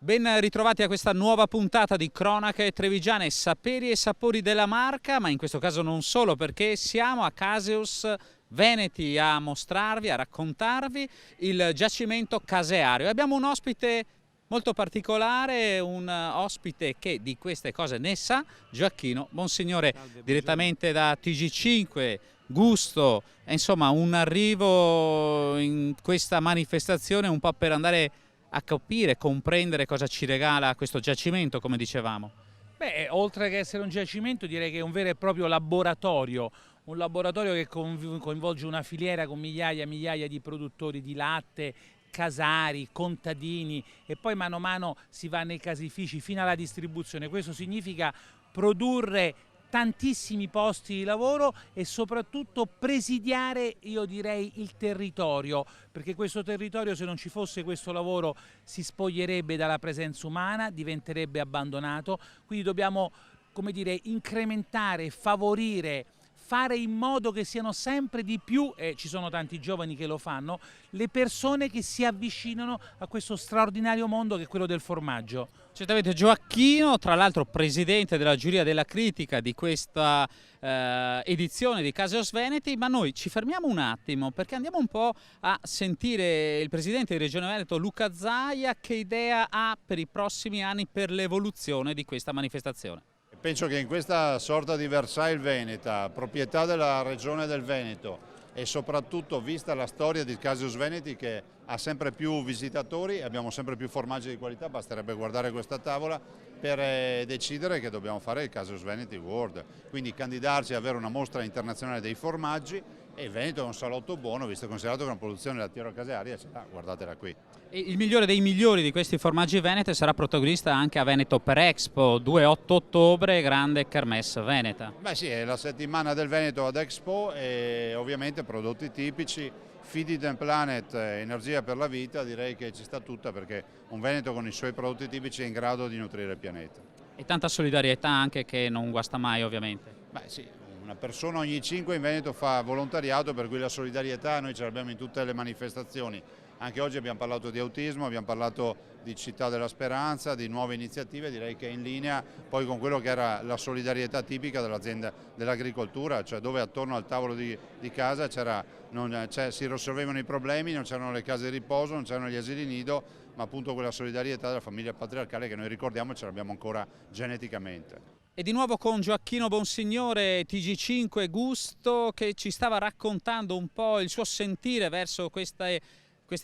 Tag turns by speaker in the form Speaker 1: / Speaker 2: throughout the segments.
Speaker 1: Ben ritrovati a questa nuova puntata di Cronache Trevigiane, saperi e sapori della marca, ma in questo caso non solo, perché siamo a Caseus Veneti a mostrarvi, a raccontarvi il giacimento caseario. Abbiamo un ospite molto particolare, un ospite che di queste cose ne sa, Gioacchino Bonsignore, direttamente da TG5, Gusto, insomma un arrivo in questa manifestazione un po' per andare a capire, comprendere cosa ci regala questo giacimento, come dicevamo.
Speaker 2: Beh, oltre che essere un giacimento, direi che è un vero e proprio laboratorio, un laboratorio che coinvolge una filiera con migliaia e migliaia di produttori di latte, casari, contadini e poi mano a mano si va nei caseifici fino alla distribuzione. Questo significa produrre tantissimi posti di lavoro e soprattutto presidiare, io direi, il territorio, perché questo territorio, se non ci fosse questo lavoro, si spoglierebbe dalla presenza umana, diventerebbe abbandonato, quindi dobbiamo, come dire, incrementare, favorire, fare in modo che siano sempre di più, e ci sono tanti giovani che lo fanno, le persone che si avvicinano a questo straordinario mondo che è quello del formaggio.
Speaker 1: Certamente Gioacchino, tra l'altro presidente della giuria della critica di questa edizione di Caseus Veneti, ma noi ci fermiamo un attimo perché andiamo un po' a sentire il presidente di Regione Veneto Luca Zaia che idea ha per i prossimi anni per l'evoluzione di questa manifestazione.
Speaker 3: Penso che in questa sorta di Versailles veneta, proprietà della Regione del Veneto e soprattutto vista la storia di Caseus Veneti che ha sempre più visitatori, abbiamo sempre più formaggi di qualità, basterebbe guardare questa tavola per decidere che dobbiamo fare il Caseus Veneti World, quindi candidarci ad avere una mostra internazionale dei formaggi e il Veneto è un salotto buono, visto e considerato che una produzione lattiero-casearia ce l'ha, guardatela qui.
Speaker 1: E il migliore dei migliori di questi formaggi veneti sarà protagonista anche a Veneto per Expo, 2-8 ottobre, grande kermesse veneta.
Speaker 3: Beh sì, è la settimana del Veneto ad Expo e ovviamente prodotti tipici, Feed It Planet, energia per la vita, direi che ci sta tutta perché un Veneto con i suoi prodotti tipici è in grado di nutrire il pianeta.
Speaker 1: E tanta solidarietà anche che non guasta mai ovviamente.
Speaker 3: Beh sì, una persona ogni 5 in Veneto fa volontariato, per cui la solidarietà noi ce l'abbiamo in tutte le manifestazioni. Anche oggi abbiamo parlato di autismo, abbiamo parlato di Città della Speranza, di nuove iniziative, direi che è in linea poi con quello che era la solidarietà tipica dell'azienda dell'agricoltura, cioè dove attorno al tavolo di casa si risolvevano i problemi, non c'erano le case di riposo, non c'erano gli asili nido, ma appunto quella solidarietà della famiglia patriarcale che noi ricordiamo e ce l'abbiamo ancora geneticamente.
Speaker 1: E di nuovo con Gioacchino Bonsignore, TG5 Gusto, che ci stava raccontando un po' il suo sentire verso queste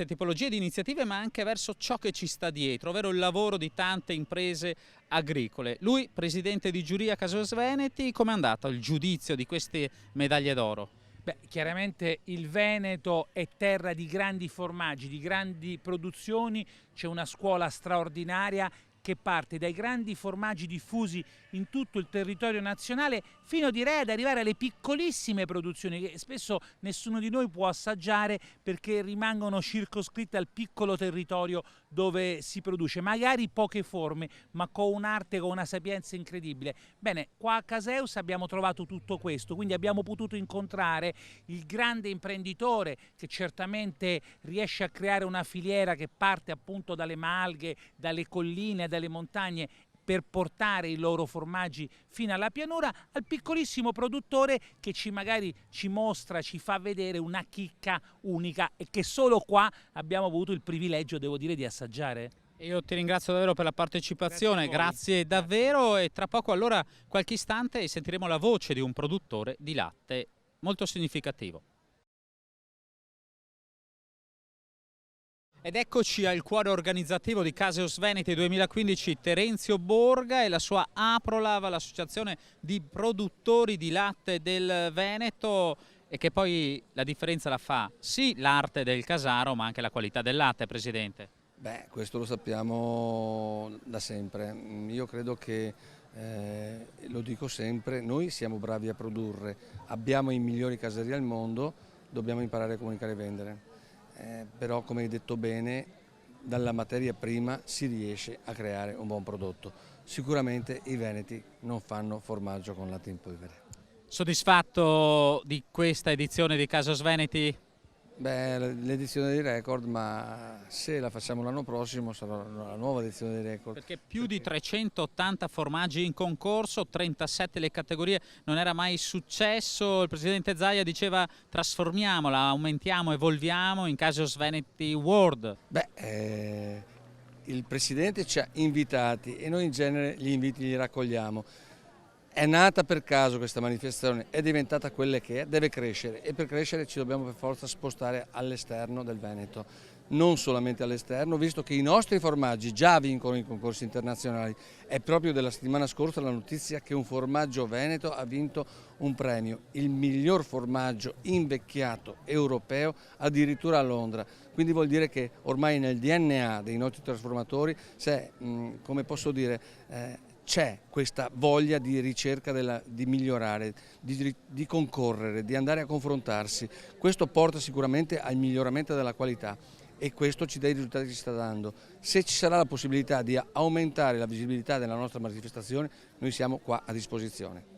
Speaker 1: tipologie di iniziative, ma anche verso ciò che ci sta dietro, ovvero il lavoro di tante imprese agricole. Lui, presidente di giuria Caseus Veneti, com'è andato il giudizio di queste medaglie d'oro?
Speaker 2: Beh, chiaramente il Veneto è terra di grandi formaggi, di grandi produzioni, c'è una scuola straordinaria che parte dai grandi formaggi diffusi in tutto il territorio nazionale fino direi ad arrivare alle piccolissime produzioni che spesso nessuno di noi può assaggiare perché rimangono circoscritte al piccolo territorio dove si produce, magari poche forme ma con un'arte, con una sapienza incredibile. Bene, qua a Caseus abbiamo trovato tutto questo, quindi abbiamo potuto incontrare il grande imprenditore che certamente riesce a creare una filiera che parte appunto dalle malghe, dalle colline, dalle montagne per portare i loro formaggi fino alla pianura, al piccolissimo produttore che magari ci mostra, ci fa vedere una chicca unica e che solo qua abbiamo avuto il privilegio, devo dire, di assaggiare.
Speaker 1: Io ti ringrazio davvero per la partecipazione, grazie davvero, e tra poco allora qualche istante sentiremo la voce di un produttore di latte molto significativo. Ed eccoci al cuore organizzativo di Caseus Veneti 2015, Terenzio Borga e la sua Aprolav, l'associazione di produttori di latte del Veneto, e che poi la differenza la fa sì l'arte del casaro ma anche la qualità del latte, Presidente.
Speaker 4: Beh, questo lo sappiamo da sempre. Io credo che, lo dico sempre, noi siamo bravi a produrre, abbiamo i migliori caseri al mondo, dobbiamo imparare a comunicare e vendere. Però, come hai detto bene, dalla materia prima si riesce a creare un buon prodotto. Sicuramente i veneti non fanno formaggio con latte in polvere.
Speaker 1: Soddisfatto di questa edizione di Caseus Veneti?
Speaker 4: Beh, l'edizione dei record, ma se la facciamo l'anno prossimo sarà la nuova edizione dei record.
Speaker 1: Perché più di 380 formaggi in concorso, 37 le categorie, non era mai successo. Il presidente Zaia diceva trasformiamola, aumentiamo, evolviamo in Casius Veneti World.
Speaker 4: Beh, il presidente ci ha invitati e noi in genere gli inviti li raccogliamo. È nata per caso questa manifestazione, è diventata quella che è, deve crescere e per crescere ci dobbiamo per forza spostare all'esterno del Veneto, non solamente all'esterno, visto che i nostri formaggi già vincono i concorsi internazionali. È proprio della settimana scorsa la notizia che un formaggio veneto ha vinto un premio, il miglior formaggio invecchiato europeo, addirittura a Londra. Quindi vuol dire che ormai nel DNA dei nostri trasformatori come posso dire, c'è questa voglia di ricerca di migliorare, di concorrere, di andare a confrontarsi. Questo porta sicuramente al miglioramento della qualità e questo ci dà i risultati che ci sta dando. Se ci sarà la possibilità di aumentare la visibilità della nostra manifestazione, noi siamo qua a disposizione.